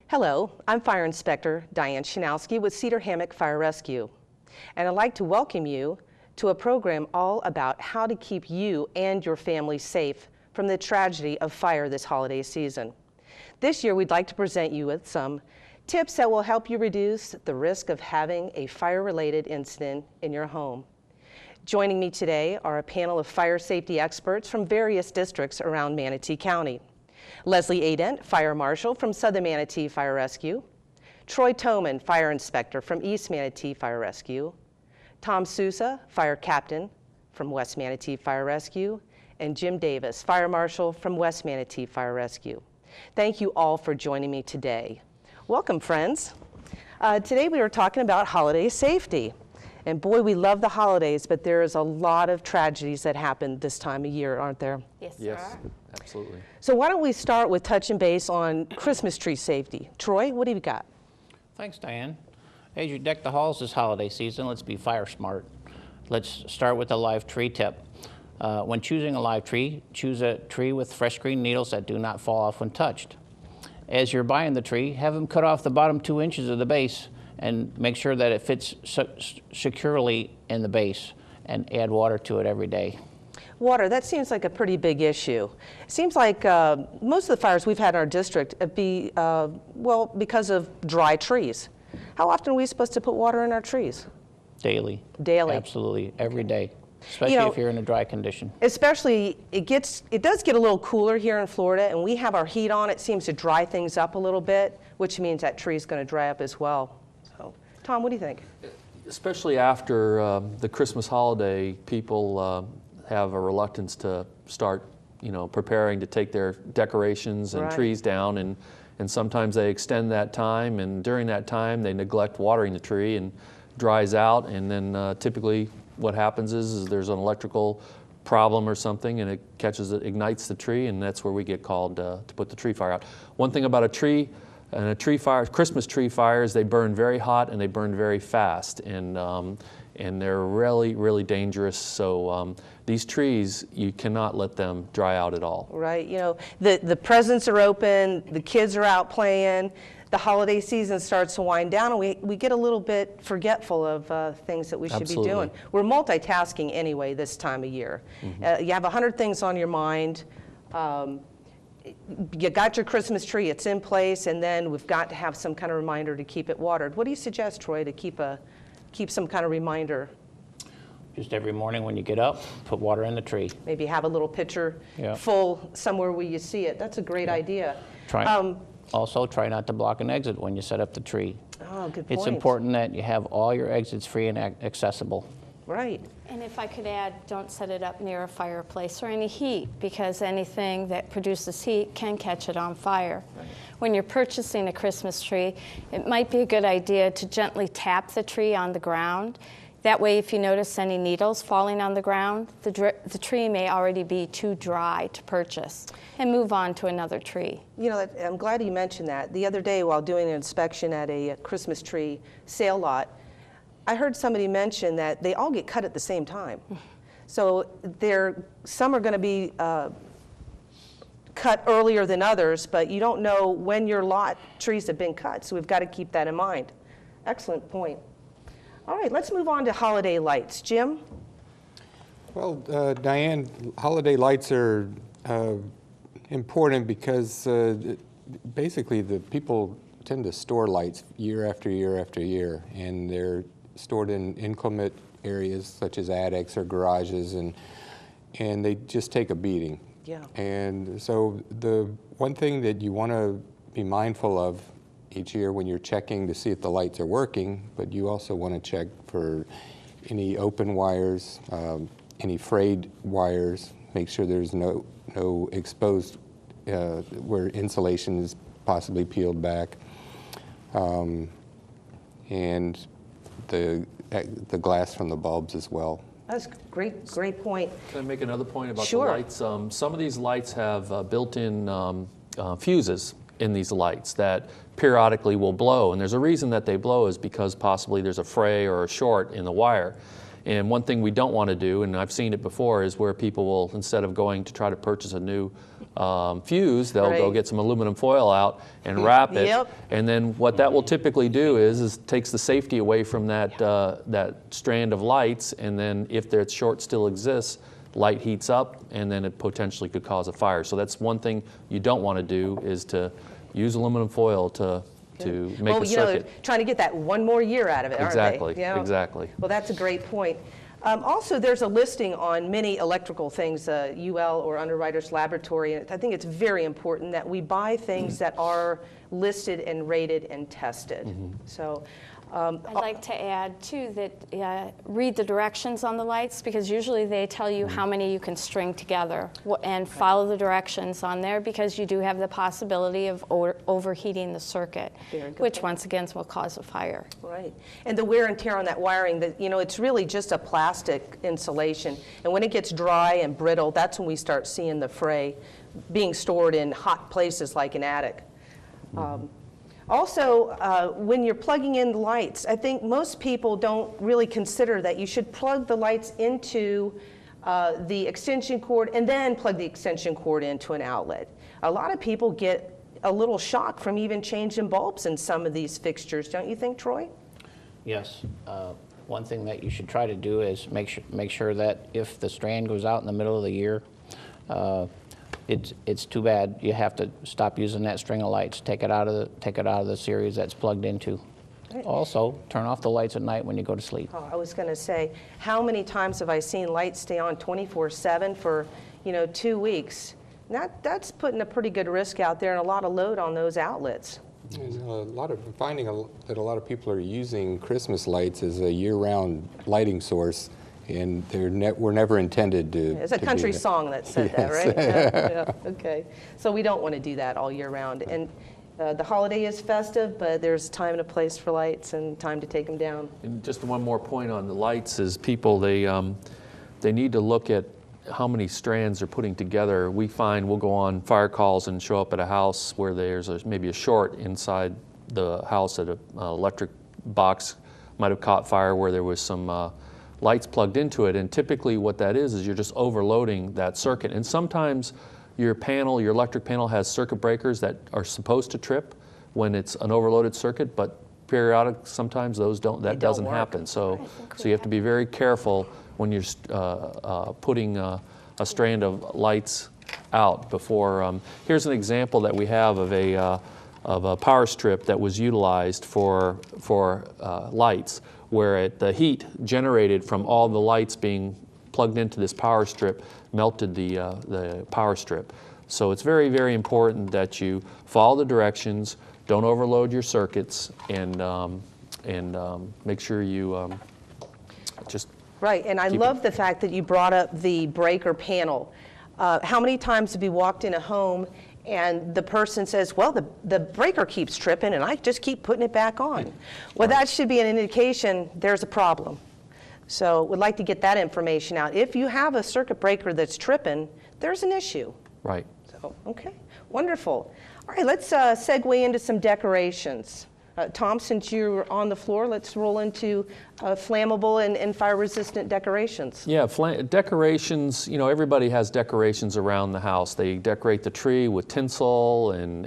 Hello, I'm Fire Inspector Diane Chrzanowski with Cedar Hammock Fire Rescue, and I'd like to welcome you to a program all about how to keep you and your family safe from the tragedy of fire this holiday season. This year, we'd like to present you with some tips that will help you reduce the risk of having a fire-related incident in your home. Joining me today are a panel of fire safety experts from various districts around Manatee County. Leslie Adent, Fire Marshal from Southern Manatee Fire Rescue. Troy Toman, Fire Inspector from East Manatee Fire Rescue. Tom Sousa, Fire Captain from West Manatee Fire Rescue. And Jim Davis, Fire Marshal from West Manatee Fire Rescue. Thank you all for joining me today. Welcome, friends. Today we are talking about holiday safety. And boy, we love the holidays, but there is a lot of tragedies that happen this time of year, aren't there? Yes, Absolutely. So why don't we start with touching base on Christmas tree safety. Troy, what do you got? Thanks, Diane. As you deck the halls this holiday season, let's be fire smart. Let's start with a live tree tip. When choosing a live tree, choose a tree with fresh green needles that do not fall off when touched. As you're buying the tree, have them cut off the bottom 2 inches of the base and make sure that it fits securely in the base, and add water to it every day. Water, that seems like a pretty big issue. It seems like most of the fires we've had in our district well, because of dry trees. How often are we supposed to put water in our trees? Daily. Daily. Absolutely, every day, especially if you're in a dry condition. Especially, it does get a little cooler here in Florida, and we have our heat on. It seems to dry things up a little bit, which means that tree's going to dry up as well. So, Tom, what do you think? Especially after the Christmas holiday, people have a reluctance to start, preparing to take their decorations and trees down, and sometimes they extend that time, and during that time they neglect watering the tree and dries out, and then typically what happens is there's an electrical problem or something, and it ignites the tree, and that's where we get called to put the tree fire out. One thing about a tree fire, Christmas tree fires, they burn very hot and they burn very fast, and they're really, really dangerous. So these trees, you cannot let them dry out at all. Right, the presents are open, the kids are out playing, the holiday season starts to wind down, and we get a little bit forgetful of things that we should be doing. We're multitasking anyway this time of year. Mm-hmm. You have 100 things on your mind. You got your Christmas tree, it's in place, and then we've got to have some kind of reminder to keep it watered. What do you suggest, Troy, to keep some kind of reminder? Just every morning when you get up, put water in the tree. Maybe have a little pitcher full somewhere where you see it. That's a great idea. Also, try not to block an exit when you set up the tree. Oh, good point. It's important that you have all your exits free and accessible. Right. And if I could add, don't set it up near a fireplace or any heat, because anything that produces heat can catch it on fire. Right. When you're purchasing a Christmas tree, it might be a good idea to gently tap the tree on the ground. That way, if you notice any needles falling on the ground, the tree may already be too dry to purchase, and move on to another tree. I'm glad you mentioned that. The other day, while doing an inspection at a Christmas tree sale lot, I heard somebody mention that they all get cut at the same time. So some are going to be cut earlier than others, but you don't know when your lot trees have been cut, so we've got to keep that in mind. Excellent point. All right, let's move on to holiday lights. Jim? Well, Diane, holiday lights are important because basically the people tend to store lights year after year after year, and they're stored in inclement areas such as attics or garages, and they just take a beating. Yeah. And so the one thing that you want to be mindful of each year when you're checking to see if the lights are working, but you also want to check for any open wires, any frayed wires, make sure there's no exposed where insulation is possibly peeled back, and the glass from the bulbs as well. That's great point. Can I make another point about Sure. the lights? Some of these lights have built-in fuses in these lights that periodically will blow, and there's a reason that they blow is because possibly there's a fray or a short in the wire. And one thing we don't want to do, and I've seen it before, is where people will, instead of going to try to purchase a new fuse, they'll go get some aluminum foil out and wrap it. And then what that will typically do is takes the safety away from that, that strand of lights, and then if that short still exists, light heats up, and then it potentially could cause a fire. So that's one thing you don't want to do, is to use aluminum foil to make a circuit. Trying to get that one more year out of it, exactly, aren't they? Yeah. Exactly. Well, that's a great point. Also, there's a listing on many electrical things, UL or Underwriters Laboratory, and I think it's very important that we buy things that are listed and rated and tested. So. I'd like to add, too, that read the directions on the lights, because usually they tell you how many you can string together, and follow the directions on there, because you do have the possibility of overheating the circuit, which once again will cause a fire. Right. And the wear and tear on that wiring, it's really just a plastic insulation. And when it gets dry and brittle, that's when we start seeing the fray being stored in hot places like an attic. Also, when you're plugging in the lights, I think most people don't really consider that you should plug the lights into the extension cord and then plug the extension cord into an outlet. A lot of people get a little shock from even changing bulbs in some of these fixtures, don't you think, Troy? Yes. One thing that you should try to do is make sure that if the strand goes out in the middle of the year, it's too bad. You have to stop using that string of lights. Take it out of the series that's plugged into. Right. Also, turn off the lights at night when you go to sleep. Oh, I was going to say, how many times have I seen lights stay on 24/7 for 2 weeks? That's putting a pretty good risk out there and a lot of load on those outlets. There's finding that a lot of people are using Christmas lights as a year-round lighting source. And were never intended to. It's a country song that said that, right? Yeah. Okay. So we don't want to do that all year round. And the holiday is festive, but there's time and a place for lights and time to take them down. And just one more point on the lights is people, they need to look at how many strands they're putting together. We find we'll go on fire calls and show up at a house where there's maybe a short inside the house, that an electric box might have caught fire where there was some lights plugged into it, and typically what that is you're just overloading that circuit. And sometimes your electric panel has circuit breakers that are supposed to trip when it's an overloaded circuit, but periodic sometimes that doesn't happen. So you have to be very careful when you're putting a strand of lights out before. Here's an example that we have of a power strip that was utilized for lights, where the heat generated from all the lights being plugged into this power strip melted the power strip. So it's very, very important that you follow the directions, don't overload your circuits, and make sure you just right. And I love the fact that you brought up the breaker panel. How many times have you walked in a home and the person says, well, the breaker keeps tripping and I just keep putting it back on? Well, that should be an indication there's a problem. So we'd like to get that information out. If you have a circuit breaker that's tripping, there's an issue. Right. So, okay, wonderful. All right, let's segue into some decorations. Tom, since you're on the floor, let's roll into flammable and fire-resistant decorations. Yeah, decorations, everybody has decorations around the house. They decorate the tree with tinsel and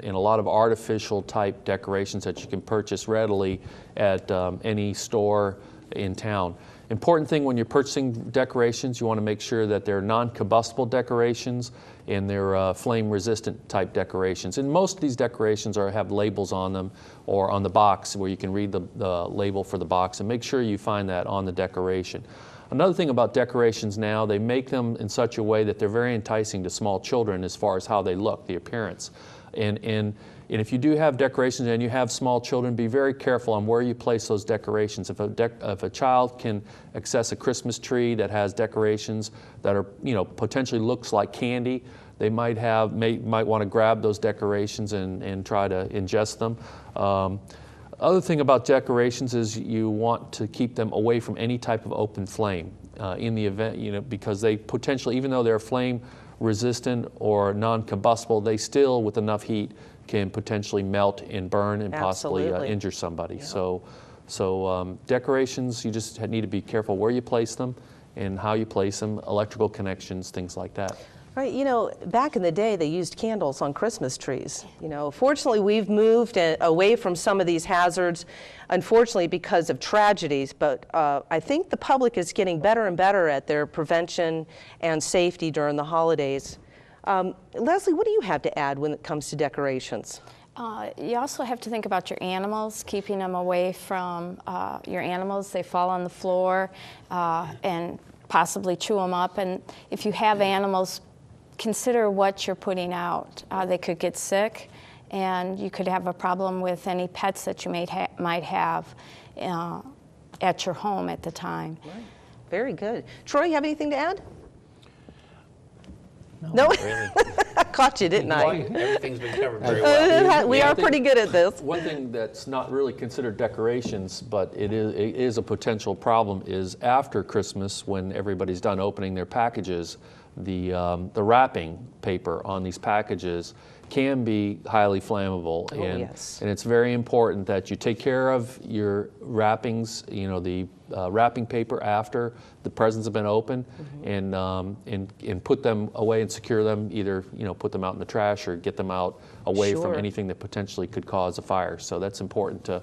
a lot of artificial type decorations that you can purchase readily at any store in town. Important thing when you're purchasing decorations, you want to make sure that they're non-combustible decorations and they're flame-resistant type decorations. And most of these decorations have labels on them or on the box where you can read the label for the box, and make sure you find that on the decoration. Another thing about decorations now, they make them in such a way that they're very enticing to small children as far as how they look, the appearance. And if you do have decorations and you have small children, be very careful on where you place those decorations. If a child can access a Christmas tree that has decorations that are, potentially looks like candy, they might want to grab those decorations and try to ingest them. Other thing about decorations is you want to keep them away from any type of open flame in the event, because they potentially, even though they're flame resistant or non-combustible, they still, with enough heat, can potentially melt and burn and possibly injure somebody. Yeah. So decorations, you just need to be careful where you place them and how you place them, electrical connections, things like that. Right, you know, back in the day, they used candles on Christmas trees. You know, fortunately, we've moved away from some of these hazards, unfortunately, because of tragedies. But I think the public is getting better and better at their prevention and safety during the holidays. Leslie, what do you have to add when it comes to decorations? You also have to think about your animals, keeping them away from your animals. They fall on the floor and possibly chew them up. And if you have animals, consider what you're putting out. They could get sick, and you could have a problem with any pets that you might have at your home at the time. Right. Very good. Troy, you have anything to add? No, not really. I caught you, didn't I? Everything's been covered very well. We are pretty good at this. One thing that's not really considered decorations, but it is a potential problem, is after Christmas, when everybody's done opening their packages, the wrapping paper on these packages can be highly flammable. Oh, yes. And it's very important that you take care of your wrappings, you know, the wrapping paper after the presents have been opened, and put them away and secure them, either, you know, put them out in the trash or get them out away from anything that potentially could cause a fire. So that's important to,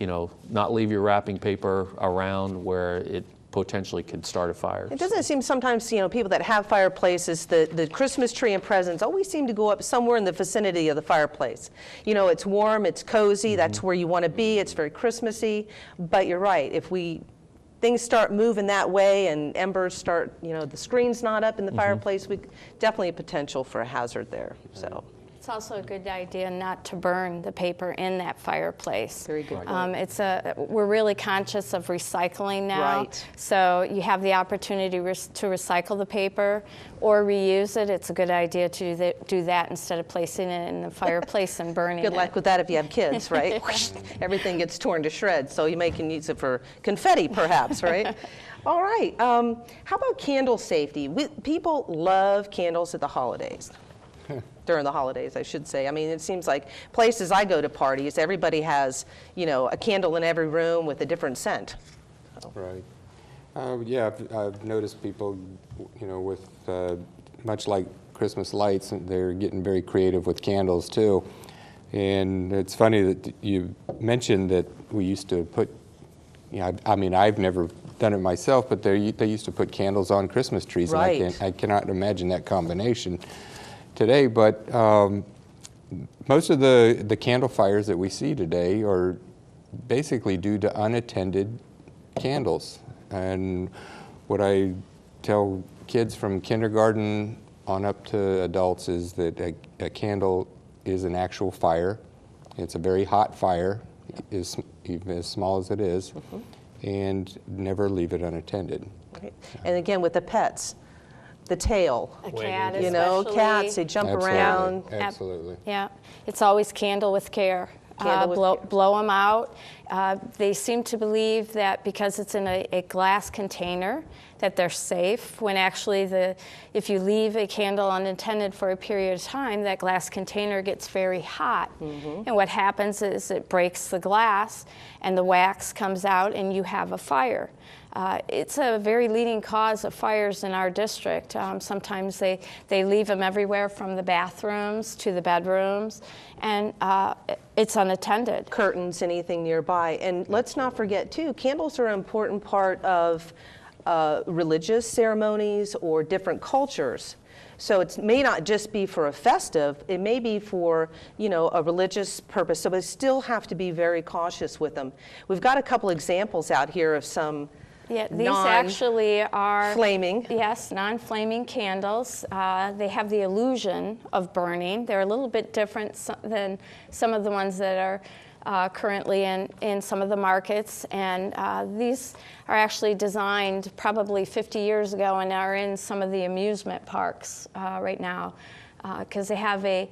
you know, not leave your wrapping paper around where it potentially could start a fire. It doesn't seem sometimes, you know, people that have fireplaces, the Christmas tree and presents always seem to go up somewhere in the vicinity of the fireplace. You know, it's warm, it's cozy, that's where you want to be, it's very Christmassy. But you're right, if things start moving that way and embers start, you know, the screen's not up in the fireplace, definitely a potential for a hazard there. So. It's also a good idea not to burn the paper in that fireplace. Very good. We're really conscious of recycling now. Right. So you have the opportunity to recycle the paper or reuse it. It's a good idea to do that instead of placing it in the fireplace and burning it. Good luck with that if you have kids, right? Everything gets torn to shreds, so you can use it for confetti perhaps, right? All right, how about candle safety? People love candles at the holidays. During the holidays, I should say. I mean, it seems like places I go to parties, everybody has, you know, a candle in every room with a different scent. Right. Yeah, I've noticed people, you know, with much like Christmas lights, they're getting very creative with candles too. And it's funny that you mentioned that we used to put, you know, I mean, I've never done it myself, but they used to put candles on Christmas trees. Right. And I cannot imagine that combination today, but most of the candle fires that we see today are basically due to unattended candles. And what I tell kids from kindergarten on up to adults is that a candle is an actual fire. It's a very hot fire, even as small as it is, and never leave it unattended. Right. And again, with the pets, the tail. A cat, you know, especially. cats, they jump around. Absolutely. Yeah, it's always candle with care. Candle with care. Blow them out. They seem to believe that because it's in a glass container that they're safe, when actually if you leave a candle unattended for a period of time, that glass container gets very hot. And what happens is it breaks the glass and the wax comes out and you have a fire. It's a very leading cause of fires in our district. Sometimes they leave them everywhere from the bathrooms to the bedrooms, and it's unattended. Curtains, anything nearby. And let's not forget, too, candles are an important part of religious ceremonies or different cultures. So it may not just be for a festive, it may be for, you know, a religious purpose. So we still have to be very cautious with them. We've got a couple examples out here of some these actually are flaming. Yes, non-flaming candles. They have the illusion of burning. They're a little bit different than some of the ones that are currently in some of the markets. And these are actually designed probably 50 years ago and are in some of the amusement parks right now, because they have a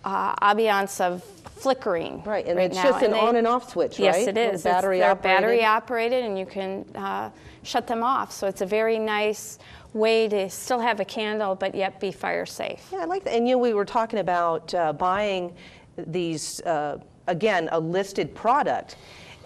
ambiance of flickering. Right, and right it's now. just an on and off switch, right? Yes, it is. They're battery operated, and you can shut them off. So it's a very nice way to still have a candle, but yet be fire safe. Yeah, I like that. And you know, we were talking about buying these again, a listed product.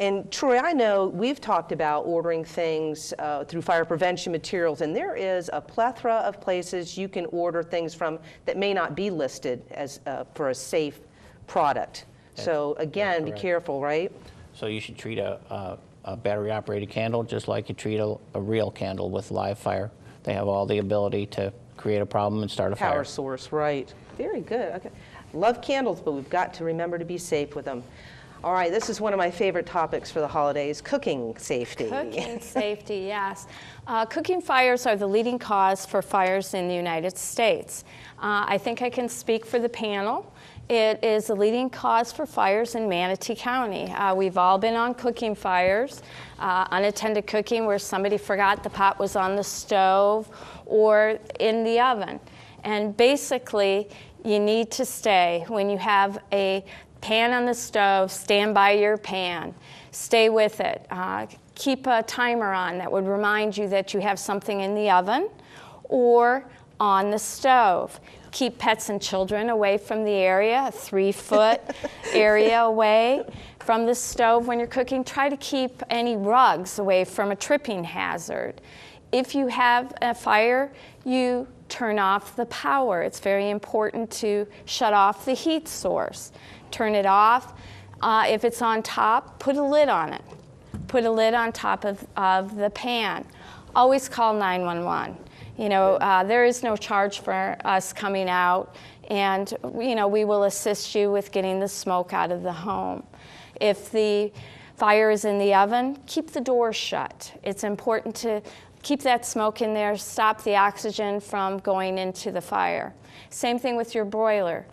And Troy, I know we've talked about ordering things through fire prevention materials, and there is a plethora of places you can order things from that may not be listed as for a safe product. So again, be careful, right? So you should treat a battery-operated candle just like you treat a real candle with live fire. They have all the ability to create a problem and start a fire. Power source, right. Very good. Okay. Love candles, but we've got to remember to be safe with them. All right, this is one of my favorite topics for the holidays, cooking safety. Cooking safety, yes. Cooking fires are the leading cause for fires in the United States. I think I can speak for the panel. It is the leading cause for fires in Manatee County. We've all been on cooking fires, unattended cooking where somebody forgot the pot was on the stove or in the oven. And basically, you need to stay. When you have a pan on the stove, stand by your pan. Stay with it. Keep a timer on that would remind you that you have something in the oven or on the stove. Keep pets and children away from the area, a 3-foot area away from the stove when you're cooking. Try to keep any rugs away from a tripping hazard. If you have a fire, you turn off the power. It's very important to shut off the heat source. Turn it off. If it's on top, put a lid on it. Put a lid on top of the pan. Always call 911. You know, there is no charge for us coming out, and you know, we will assist you with getting the smoke out of the home. If the fire is in the oven, keep the door shut. It's important to keep that smoke in there, stop the oxygen from going into the fire. Same thing with your broiler.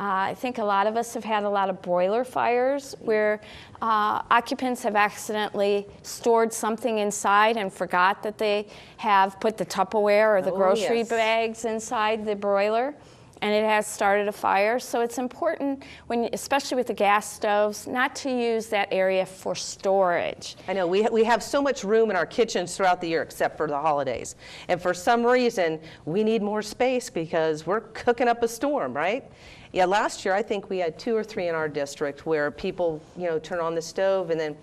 I think a lot of us have had a lot of broiler fires where occupants have accidentally stored something inside and forgot that they have put the Tupperware or the grocery bags inside the broiler, and it has started a fire. So it's important, especially with the gas stoves, not to use that area for storage. I know, we have so much room in our kitchens throughout the year except for the holidays. And for some reason, we need more space because we're cooking up a storm, right? Yeah, last year I think we had 2 or 3 in our district where people, you know, turn on the stove and then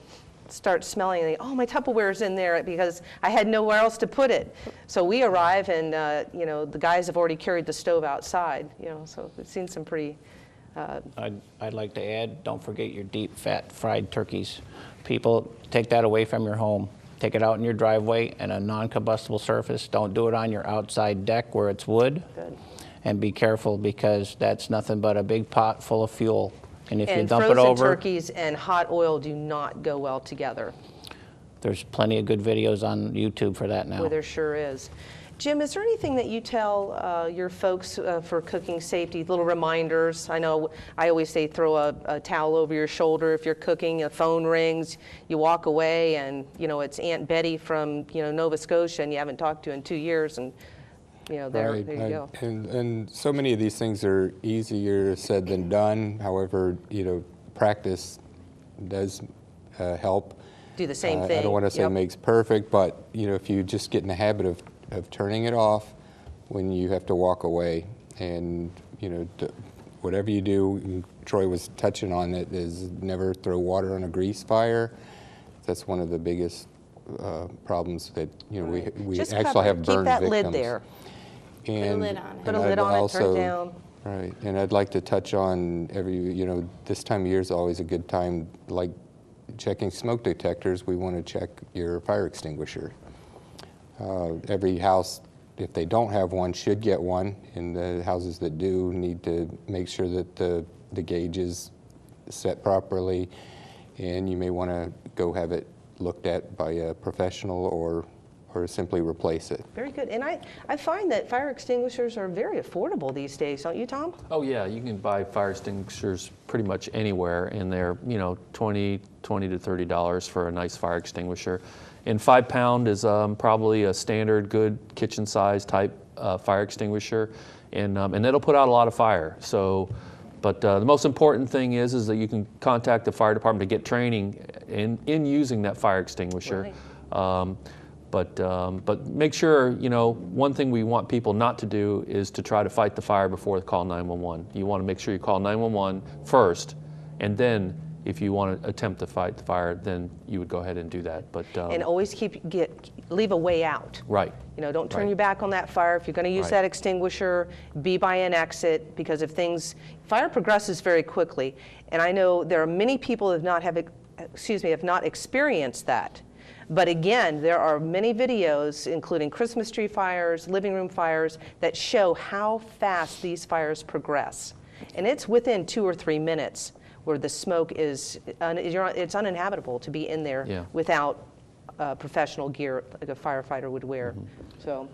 start smelling and they, oh, my Tupperware's in there because I had nowhere else to put it. So we arrive and, you know, the guys have already carried the stove outside, you know, so we've seen some pretty... I'd like to add, don't forget your deep fat fried turkeys. People, take that away from your home. Take it out in your driveway and a non-combustible surface. Don't do it on your outside deck where it's wood. Good. And be careful because that's nothing but a big pot full of fuel. And if you dump it over... frozen turkeys and hot oil do not go well together. There's plenty of good videos on YouTube for that now. Well, there sure is. Jim, is there anything that you tell your folks for cooking safety, little reminders? I know I always say throw a towel over your shoulder if you're cooking, a phone rings, you walk away and, you know, it's Aunt Betty from, you know, Nova Scotia and you haven't talked to in 2 years and, you know, there you go. And so many of these things are easier said than done. However, you know, practice does help. Do the same thing. I don't want to say makes perfect, but, you know, if you just get in the habit of turning it off when you have to walk away and, you know, whatever you do, Troy was touching on it, is never throw water on a grease fire. That's one of the biggest problems that, you know, we just actually have burned victims. Keep that lid there. And, put a lid on it. Put a lid on it, turn it down. Right, and I'd like to touch on you know, this time of year is always a good time, like checking smoke detectors, we want to check your fire extinguisher. Every house, if they don't have one, should get one, and the houses that do need to make sure that the gauge is set properly, and you may want to go have it looked at by a professional or simply replace it. Very good. And I find that fire extinguishers are very affordable these days, don't you, Tom? Oh yeah, you can buy fire extinguishers pretty much anywhere, and they're, you know, $20 to $30 for a nice fire extinguisher. And 5-pound is probably a standard good kitchen size type fire extinguisher, and it'll put out a lot of fire. So, but the most important thing is that you can contact the fire department to get training in using that fire extinguisher. Right. But make sure, you know, one thing we want people not to do is to try to fight the fire before they call 911. You want to make sure you call 911 first, and then if you want to attempt to fight the fire, then you would go ahead and do that. But and always leave a way out. right. You know, don't turn Right. your back on that fire. If you're going to use Right. that extinguisher, be by an exit, because if fire progresses very quickly. And I know there are many people that have not experienced that. But again, there are many videos, including Christmas tree fires, living room fires, that show how fast these fires progress. And it's within 2 or 3 minutes where the smoke it's uninhabitable to be in there Yeah. without professional gear like a firefighter would wear. So,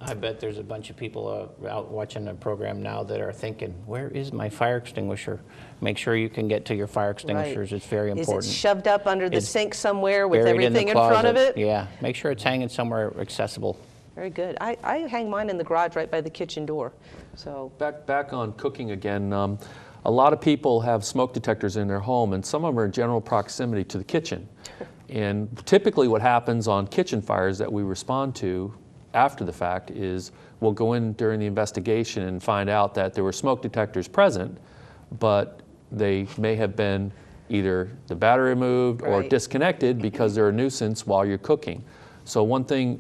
I bet there's a bunch of people out watching the program now that are thinking, where is my fire extinguisher? Make sure you can get to your fire extinguishers. right. It's very important. Is it shoved up under the It's sink somewhere with Buried everything the in front of closet. it? Yeah, make sure it's hanging somewhere accessible. Very good. I hang mine in the garage right by the kitchen door. So, Back on cooking again, a lot of people have smoke detectors in their home, and some of them are in general proximity to the kitchen. And typically what happens on kitchen fires that we respond to after the fact is we'll go in during the investigation and find out that there were smoke detectors present, but they may have been either the battery removed or Right. disconnected because they're a nuisance while you're cooking. So one thing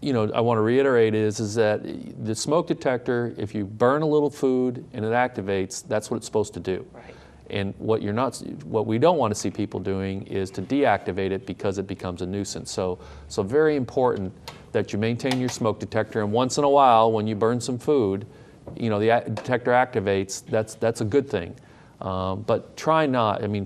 I want to reiterate is that the smoke detector, if you burn a little food and it activates, that's what it's supposed to do. Right. And what we don't want to see people doing is to deactivate it because it becomes a nuisance. So very important that you maintain your smoke detector, and once in a while when you burn some food, the detector activates, that's a good thing. But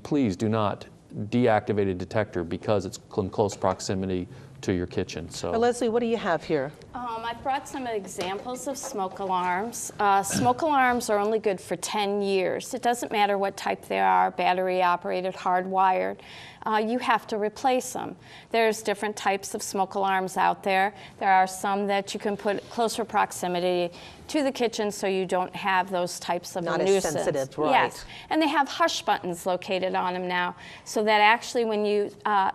please do not deactivate a detector because it's in close proximity to your kitchen. So Leslie, what do you have here? I brought some examples of smoke alarms. Smoke alarms are only good for 10 years. It doesn't matter what type they are, battery operated, hardwired. You have to replace them. There's different types of smoke alarms out there. There are some that you can put closer proximity to the kitchen so you don't have those types of Not as nuisance. sensitive, right. Yes, and they have hush buttons located on them now, so that actually when you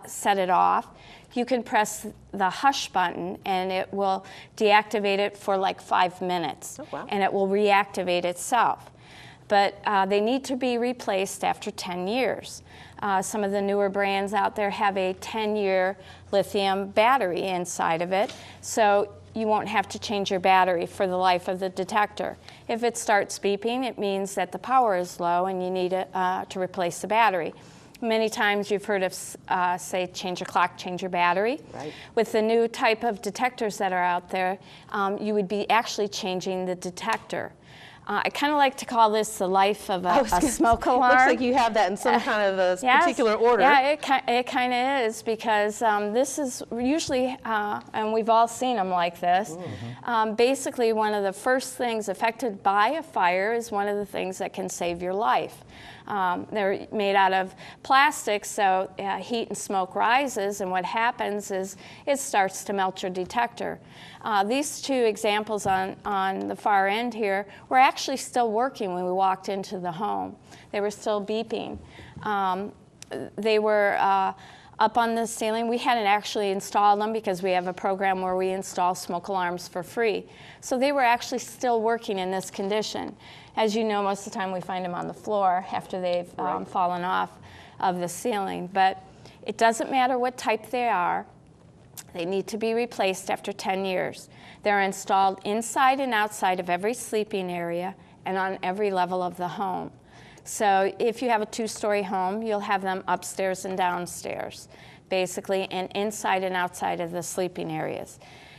set it off, you can press the hush button and it will deactivate it for like 5 minutes. Oh, wow. And it will reactivate itself. But they need to be replaced after 10 years. Some of the newer brands out there have a 10-year lithium battery inside of it, so you won't have to change your battery for the life of the detector. If it starts beeping, it means that the power is low and you need to replace the battery. Many times you've heard of, say, change your clock, change your battery. Right. With the new type of detectors that are out there, you would be actually changing the detector. I kind of like to call this the life of a smoke alarm. Looks like you have that in some kind of a Yes. particular order. Yeah, it kind of is, because this is usually, and we've all seen them like this, basically one of the first things affected by a fire is one of the things that can save your life. They're made out of plastic, so heat and smoke rises, and what happens is it starts to melt your detector. These two examples on the far end here were actually still working when we walked into the home. They were still beeping. They were up on the ceiling. We hadn't actually installed them because we have a program where we install smoke alarms for free. So they were actually still working in this condition. As you know, most of the time we find them on the floor after they've fallen off of the ceiling. But it doesn't matter what type they are. They need to be replaced after 10 years. They're installed inside and outside of every sleeping area and on every level of the home. So if you have a 2-story home, you'll have them upstairs and downstairs, basically, and inside and outside of the sleeping areas.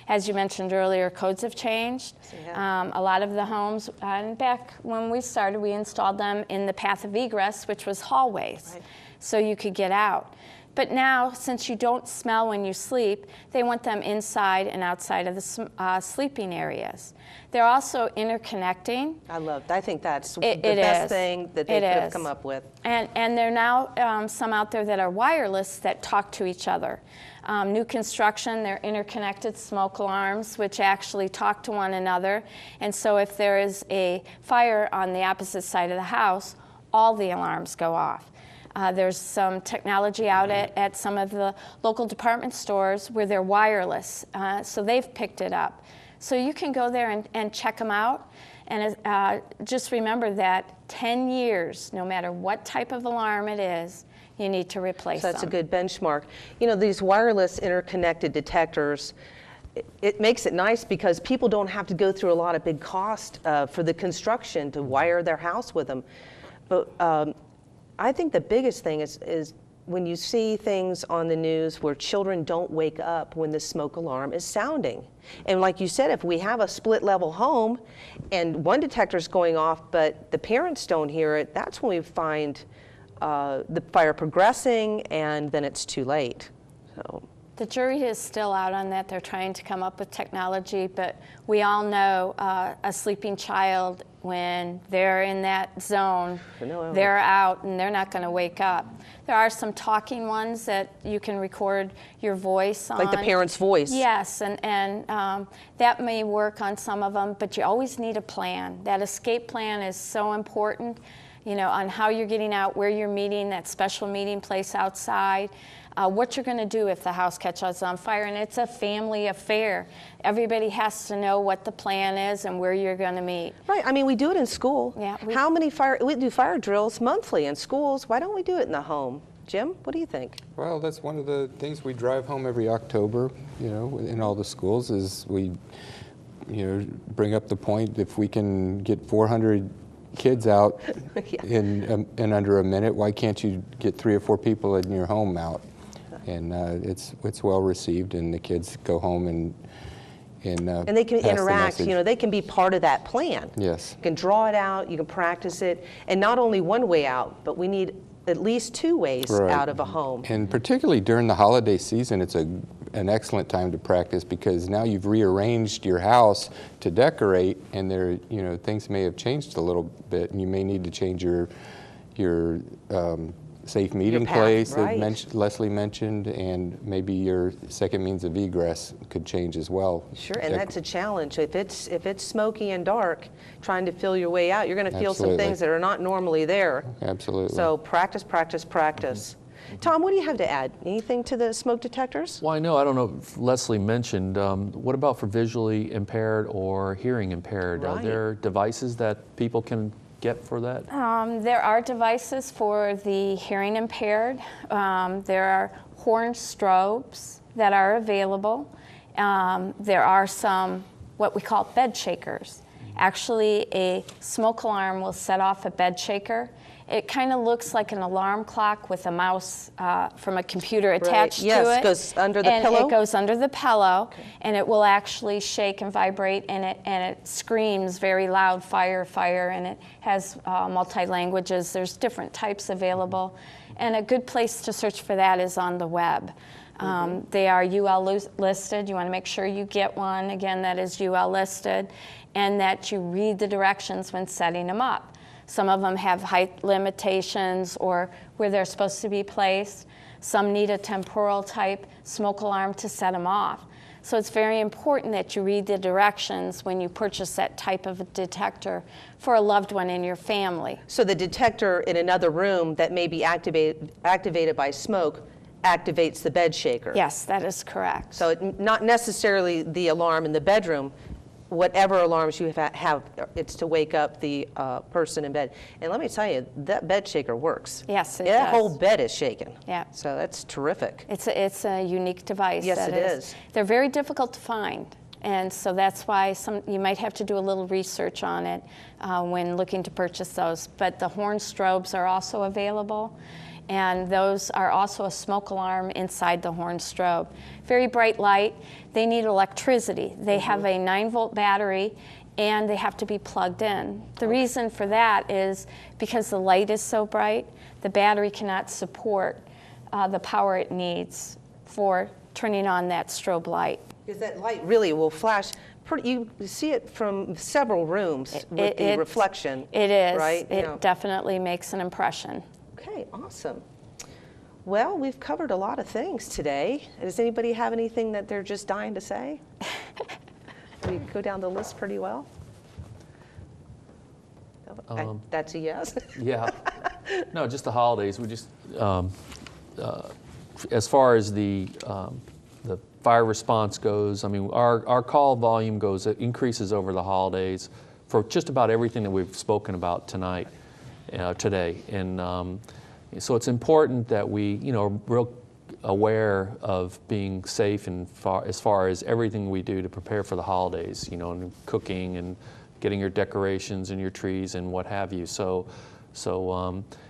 As you mentioned earlier, codes have changed. A lot of the homes, and back when we started, we installed them in the path of egress, which was hallways, so you could get out. But now, since you don't smell when you sleep, they want them inside and outside of the sleeping areas. They're also interconnecting. I think that's the best thing that they could have come up with. And there are now some out there that are wireless that talk to each other. New construction, they're interconnected smoke alarms, which actually talk to one another. And so if there is a fire on the opposite side of the house, all the alarms go off. There's some technology out at some of the local department stores where they're wireless, so they've picked it up. So you can go there and check them out, And just remember that 10 years, no matter what type of alarm it is, you need to replace them. So that's a good benchmark. You know, these wireless interconnected detectors, it makes it nice because people don't have to go through a lot of big cost for the construction to wire their house with them. But I think the biggest thing is when you see things on the news where children don't wake up when the smoke alarm is sounding. And like you said, if we have a split level home and one detector's going off but the parents don't hear it, that's when we find the fire progressing and then it's too late. So. The jury is still out on that. They're trying to come up with technology, but we all know a sleeping child, when they're in that zone, they're out and they're not going to wake up. There are some talking ones that you can record your voice on. Like the parent's voice. Yes, and that may work on some of them, but you always need a plan. That escape plan is so important, you know, on how you're getting out, where you're meeting, that special meeting place outside. What you're going to do if the house catches on fire, and it's a family affair. Everybody has to know what the plan is and where you're going to meet. Right. I mean, we do it in school. Yeah. How many we do fire drills monthly in schools. Why don't we do it in the home? Jim, what do you think? Well, that's one of the things we drive home every October, you know, in all the schools, is we, you know, bring up the point, if we can get 400 kids out Yeah. in under a minute, why can't you get 3 or 4 people in your home out? And it's well received, and the kids go home and they can pass the interact. message. You know, they can be part of that plan. Yes. You can draw it out. You can practice it, and not only one way out, but we need at least 2 ways Right. out of a home. And particularly during the holiday season, it's an excellent time to practice, because now you've rearranged your house to decorate, and there, you know, things may have changed a little bit, and you may need to change your safe meeting path, place right. that Leslie mentioned, and maybe your second means of egress could change as well. Sure, and that's a challenge. If it's smoky and dark, trying to feel your way out, you're going to feel some Absolutely. things that are not normally there. Absolutely. So practice, practice, practice. Tom, what do you have to add? Anything to the smoke detectors? Well, I don't know if Leslie mentioned, what about for visually impaired or hearing impaired? Are Right. there devices that people can get for that? There are devices for the hearing impaired. There are horn strobes that are available. There are some what we call bed shakers. Actually, a smoke alarm will set off a bed shaker. It kind of looks like an alarm clock with a mouse from a computer attached Yes, to it. goes under the and pillow? It goes under the pillow, and it will actually shake and vibrate, and it screams very loud, fire, fire, and it has multi-languages. There's different types available, and a good place to search for that is on the web. They are UL listed. You want to make sure you get one, again, that is UL listed, and that you read the directions when setting them up. Some of them have height limitations or where they're supposed to be placed. Some need a temporal type smoke alarm to set them off. So it's very important that you read the directions when you purchase that type of a detector for a loved one in your family. So the detector in another room that may be activated by smoke activates the bed shaker. Yes, that is correct. So not necessarily the alarm in the bedroom. Whatever alarms you have, it's to wake up the person in bed. And let me tell you, that bed shaker works. Yes, it That does. whole bed is shaken. Yeah. So that's terrific. It's a unique device. Yes, that it is. They're very difficult to find. And so that's why you might have to do a little research on it when looking to purchase those. But the horn strobes are also available. And those are also a smoke alarm inside the horn strobe. Very bright light. They need electricity. They have a 9-volt battery, and they have to be plugged in. The reason for that is because the light is so bright, the battery cannot support the power it needs for turning on that strobe light. Because that light really will flash. You see it from several rooms with the reflection. It is. Right? It definitely makes an impression. Okay, awesome. Well, we've covered a lot of things today. Does anybody have anything that they're just dying to say? We go down the list pretty well. That's a yes. Yeah. No, just the holidays. We just, as far as the fire response goes, I mean, our call volume increases over the holidays. for just about everything that we've spoken about tonight, today. And so it's important that we, you know, real aware of being safe and as far as everything we do to prepare for the holidays, you know, and cooking and getting your decorations and your trees and what have you.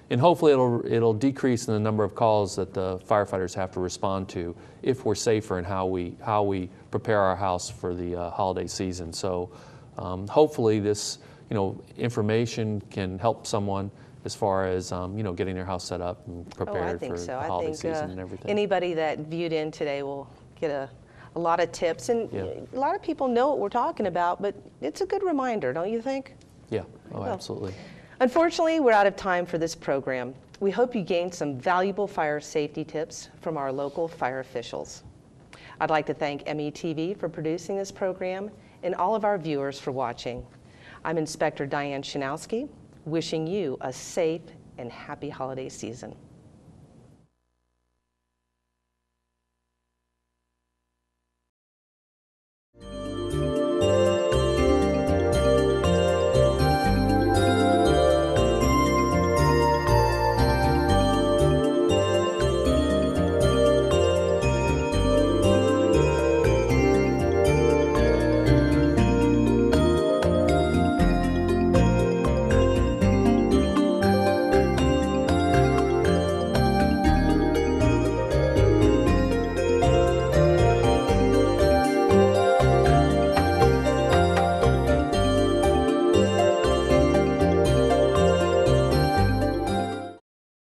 And hopefully it'll decrease in the number of calls that the firefighters have to respond to if we're safer in how we prepare our house for the holiday season. So hopefully this, you know, information can help someone as far as you know, getting their house set up and prepared for the holiday season and everything. Anybody that viewed in today will get a lot of tips, and a lot of people know what we're talking about, but it's a good reminder, don't you think? Yeah, oh, absolutely. Unfortunately, we're out of time for this program. We hope you gained some valuable fire safety tips from our local fire officials. I'd like to thank METV for producing this program and all of our viewers for watching. I'm Inspector Diane Chrzanowski, wishing you a safe and happy holiday season.